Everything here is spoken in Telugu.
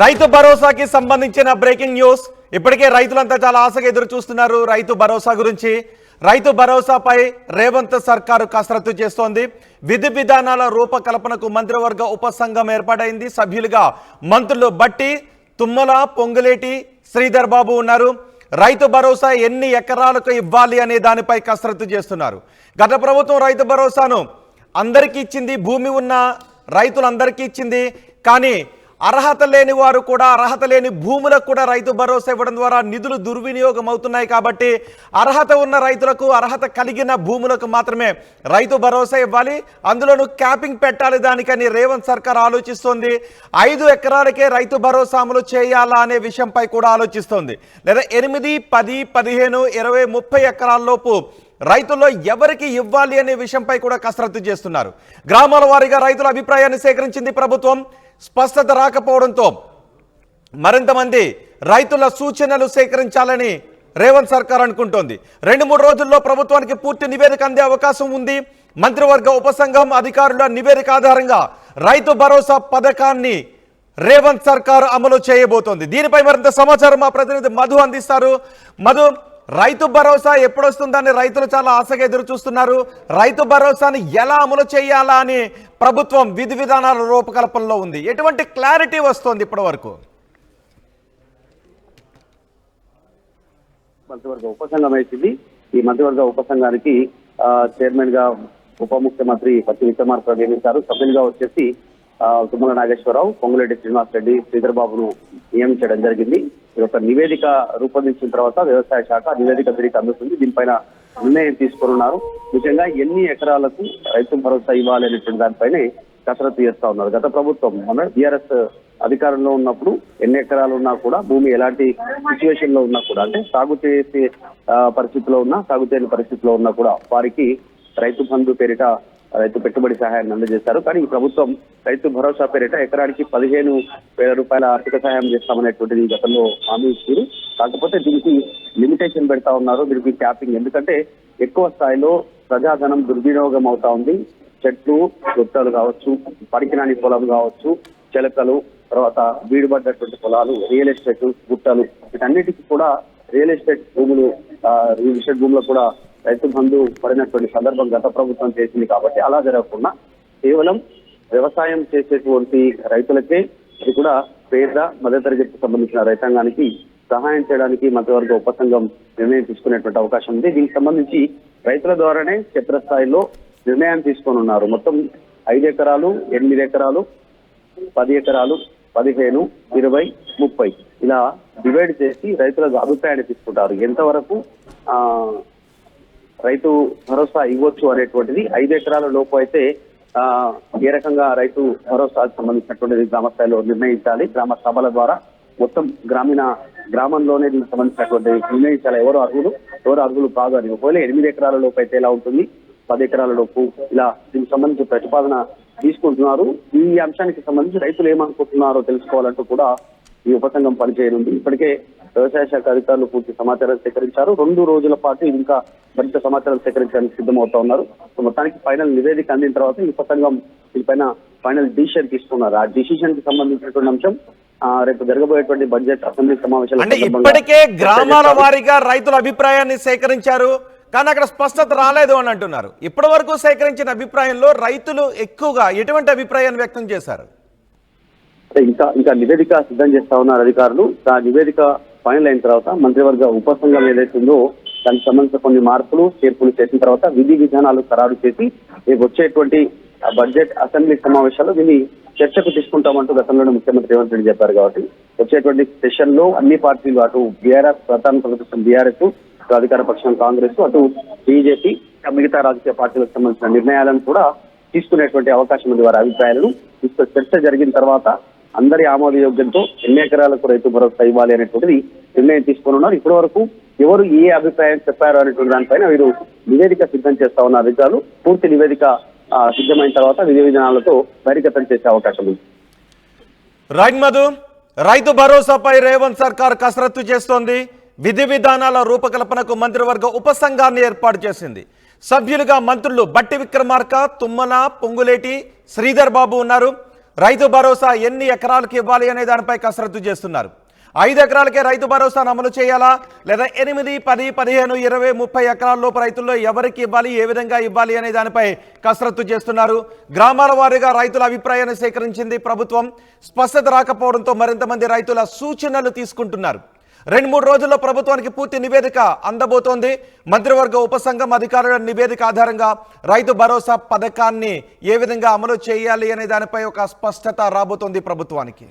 రైతు భరోసాకి సంబంధించిన బ్రేకింగ్ న్యూస్. ఇప్పటికే రైతులంతా చాలా ఆశగా ఎదురు చూస్తున్నారు రైతు భరోసా గురించి. రైతు భరోసాపై రేవంత్ సర్కారు కసరత్తు చేస్తోంది. విధి విధానాల రూపకల్పనకు మంత్రివర్గ ఉపసంఘం ఏర్పాటైంది. సభ్యులుగా మంత్రులు బట్టి, తుమ్మల, పొంగులేటి, శ్రీధర్ బాబు ఉన్నారు. రైతు భరోసా ఎన్ని ఎకరాలకు ఇవ్వాలి అనే దానిపై కసరత్తు చేస్తున్నారు. గత ప్రభుత్వం రైతు భరోసాను అందరికీ ఇచ్చింది, భూమి ఉన్న రైతులందరికీ ఇచ్చింది. కానీ అర్హత లేని వారు కూడా, అర్హత లేని భూములకు కూడా రైతు భరోసా ఇవ్వడం ద్వారా నిధులు దుర్వినియోగం అవుతున్నాయి. కాబట్టి అర్హత ఉన్న రైతులకు, అర్హత కలిగిన భూములకు మాత్రమే రైతు భరోసా ఇవ్వాలి. అందులోనూ క్యాపింగ్ పెట్టాలి. దానికని రేవంత్ సర్కార్ ఆలోచిస్తోంది. 5 ఎకరాలకే రైతు భరోసా అమలు చేయాలా అనే విషయంపై కూడా ఆలోచిస్తోంది. లేదా 8, 10, 15, 20, 30 ఎకరాల్లోపు రైతుల్లో ఎవరికి ఇవ్వాలి అనే విషయంపై కూడా కసరత్తు చేస్తున్నారు. గ్రామాల వారీగా రైతుల అభిప్రాయాన్ని సేకరించింది ప్రభుత్వం. స్పష్టత రాకపోవడంతో మరింతమంది రైతుల సూచనలు సేకరించాలని రేవంత్ సర్కార్ అనుకుంటోంది. 2-3 రోజుల్లో ప్రభుత్వానికి పూర్తి నివేదిక అందే అవకాశం ఉంది. మంత్రివర్గ ఉపసంఘం అధికారుల నివేదిక ఆధారంగా రైతు భరోసా పథకాన్ని రేవంత్ సర్కార్ అమలు చేయబోతోంది. దీనిపై మరింత సమాచారం మా ప్రతినిధి మధు అందిస్తారు. మధు, రైతు భరోసా ఎప్పుడొస్తుందని రైతులు చాలా ఆశగా ఎదురు చూస్తున్నారు. రైతు భరోసాని ఎలా అమలు చేయాలా అని ప్రభుత్వం విధి విధానాల రూపకల్పనలో ఉంది. ఎటువంటి క్లారిటీ వస్తోంది ఇప్పటి వరకు? మంత్రివర్గ ఉపసంఘం వేసింది. ఈ మంత్రివర్గ ఉపసంఘానికి చైర్మన్ గా ఉప ముఖ్యమంత్రి పట్టి విక్రమార్క నియమించారు. సభ్యులుగా వచ్చేసి తుమ్మల నాగేశ్వరరావు, పొంగులేటి శ్రీనివాస్ రెడ్డి, శ్రీధర్ బాబును నియమించడం జరిగింది. ఈ యొక్క నివేదిక రూపొందించిన తర్వాత వ్యవసాయ శాఖ నివేదిక తిరిగి అందుతుంది. దీనిపైన నిర్ణయం తీసుకున్నారు. ముఖ్యంగా ఎన్ని ఎకరాలకు రైతు భరోసా ఇవ్వాలి అనేటువంటి దానిపైనే కసరత్తు చేస్తా ఉన్నారు. గత ప్రభుత్వం మన టీఆర్ఎస్ అధికారంలో ఉన్నప్పుడు ఎన్ని ఎకరాలు ఉన్నా కూడా, భూమి ఎలాంటి సిచ్యువేషన్ లో ఉన్నా కూడా, అంటే సాగు చేసే పరిస్థితిలో ఉన్నా, సాగు చేయని పరిస్థితిలో ఉన్నా కూడా వారికి రైతు బంధు పేరిట రైతు పెట్టుబడి సహాయాన్ని అందజేశారు. కానీ ఈ ప్రభుత్వం రైతు భరోసా పేరిట ఎకరానికి 15,000 రూపాయల ఆర్థిక సహాయం చేస్తామనేటువంటిది గతంలో హామీ ఇచ్చారు. కాకపోతే దీనికి లిమిటేషన్ పెడతా ఉన్నారు, దీనికి క్యాపింగ్. ఎందుకంటే ఎక్కువ స్థాయిలో ప్రజాధనం దుర్వినియోగం అవుతా ఉంది. చెట్లు, గుట్టలు కావచ్చు, పడికిరాని పొలం కావచ్చు, చెలకలు, తర్వాత వీడుబడ్డటువంటి పొలాలు, రియల్ ఎస్టేట్ గుట్టలు, వీటన్నిటికీ కూడా రియల్ ఎస్టేట్ భూములు, రియల్ ఎస్టేట్ భూములకు కూడా రైతు బంధు పడినటువంటి సందర్భం గత ప్రభుత్వం చేసింది. కాబట్టి అలా జరగకుండా కేవలం వ్యవసాయం చేసేటువంటి రైతులకే, అది కూడా పేద మధ్యతరగతికి సంబంధించిన రైతాంగానికి సహాయం చేయడానికి మంత్రివర్గ ఉపసంఘం నిర్ణయం తీసుకునేటువంటి అవకాశం ఉంది. దీనికి సంబంధించి రైతుల ద్వారానే క్షేత్రస్థాయిలో నిర్ణయం తీసుకొని ఉన్నారు. మొత్తం 5 ఎకరాలు, 8 ఎకరాలు, 10 ఎకరాలు, 15, 20, 30 ఇలా డివైడ్ చేసి రైతుల అభిప్రాయాన్ని తీసుకుంటారు. ఎంతవరకు రైతు భరోసా ఇవ్వచ్చు అనేటువంటిది. 5 ఎకరాల లోపు అయితే ఏ రకంగా రైతు భరోసాకు సంబంధించినటువంటిది గ్రామ స్థాయిలో నిర్ణయించాలి. గ్రామ సభల ద్వారా మొత్తం గ్రామంలోనే దీనికి సంబంధించినటువంటి నిర్ణయించాలి. ఎవరు అర్హులు కాదు అని. ఒకవేళ 8 ఎకరాల లోపు అయితే ఎలా ఉంటుంది, 10 ఎకరాల లోపు, ఇలా దీనికి సంబంధించి ప్రతిపాదన తీసుకుంటున్నారు. ఈ అంశానికి సంబంధించి రైతులు ఏమనుకుంటున్నారో తెలుసుకోవాలంటూ కూడా ఈ ఉపసంఘం పనిచేయనుంది. ఇప్పటికే వ్యవసాయ శాఖ అధికారులు పూర్తి సమాచారం సేకరించారు. 2 రోజుల పాటు ఇంకా మరింత సమాచారం సేకరించడానికి సిద్ధమవుతా ఉన్నారు. మొత్తానికి ఫైనల్ నివేదిక అందిన తర్వాత ఈ ఉపసంఘం దీనిపైన ఫైనల్ డిసిషన్ తీసుకున్నారు. ఆ డిసిషన్ కి సంబంధించినటువంటి అంశం రేపు జరగబోయేటువంటి బడ్జెట్ అసెంబ్లీ సమావేశాలు. అంటే ఇప్పటికే గ్రామాల వారీగా రైతుల అభిప్రాయాన్ని సేకరించారు, కానీ అక్కడ స్పష్టత రాలేదు అని అంటున్నారు. ఇప్పటి వరకు సేకరించిన అభిప్రాయంలో రైతులు ఎక్కువగా ఎటువంటి అభిప్రాయాన్ని వ్యక్తం చేశారు? ఇంకా నివేదిక సిద్ధం చేస్తా ఉన్నారు అధికారులు. ఆ నివేదిక ఫైనల్ అయిన తర్వాత మంత్రివర్గ ఉపసంఘం ఏదైతుందో దానికి సంబంధించిన కొన్ని మార్పులు, చేర్పులు చేసిన తర్వాత విధి విధానాలు ఖరారు చేసి రేపు వచ్చేటువంటి బడ్జెట్ అసెంబ్లీ సమావేశాలు దీన్ని చర్చకు తీసుకుంటామంటూ గతంలోనే ముఖ్యమంత్రి రేవంత్ రెడ్డి చెప్పారు. కాబట్టి వచ్చేటువంటి సెషన్ లో అన్ని పార్టీలు, అటు బీఆర్ఎస్ ప్రధాన ప్రతిపక్షం బీఆర్ఎస్, అధికార పక్షం కాంగ్రెస్, అటు బీజేపీ, మిగతా రాజకీయ పార్టీలకు సంబంధించిన నిర్ణయాలను కూడా తీసుకునేటువంటి అవకాశం ఉంది. వారి అభిప్రాయాలను చర్చ జరిగిన తర్వాత అందరి ఆమోదయోగ్యంతో ఎన్ని ఎకరాలకు రైతు భరోసా ఇవ్వాలి అనేటువంటిది నిర్ణయం తీసుకుని ఉన్నారు. ఇప్పటి వరకు ఎవరు ఏ అభిప్రాయం చెప్పారు అనేటువంటి దానిపైన వీరు నివేదిక సిద్ధం చేస్తా ఉన్న అధికారులు పూర్తి నివేదిక సిద్ధమైన తర్వాత విధి విధానాలతో బహిర్గతం చేసే అవకాశం ఉంది. రైట్ మధు, రైతు భరోసాపై రేవంత్ సర్కార్ కసరత్తు చేస్తోంది. విధి విధానాల రూపకల్పనకు మంత్రివర్గ ఉపసంఘాన్ని ఏర్పాటు చేసింది. సభ్యులుగా మంత్రులు బట్టి విక్రమార్క, తుమ్మల, పొంగులేటి, శ్రీధర్ బాబు ఉన్నారు. రైతు భరోసా ఎన్ని ఎకరాలకు ఇవ్వాలి అనే దానిపై కసరత్తు చేస్తున్నారు. 5 ఎకరాలకే రైతు భరోసాను అమలు చేయాలా, లేదా 8, 10, 15, 20, 30 ఎకరాల లోపు రైతుల్లో ఎవరికి ఇవ్వాలి, ఏ విధంగా ఇవ్వాలి అనే దానిపై కసరత్తు చేస్తున్నారు. గ్రామాల వారీగా రైతుల అభిప్రాయాన్ని సేకరించింది ప్రభుత్వం. స్పష్టత రాకపోవడంతో మరింత మంది రైతుల సూచనలు తీసుకుంటున్నారు. 2-3 రోజుల్లో ప్రభుత్వానికి పూర్తి నివేదిక అందబోతోంది. మంత్రివర్గ ఉపసంఘం అధికారుల నివేదిక ఆధారంగా రైతు భరోసా పథకాన్ని ఏ విధంగా అమలు చేయాలి అనే దానిపై ఒక స్పష్టత రాబోతోంది ప్రభుత్వానికి.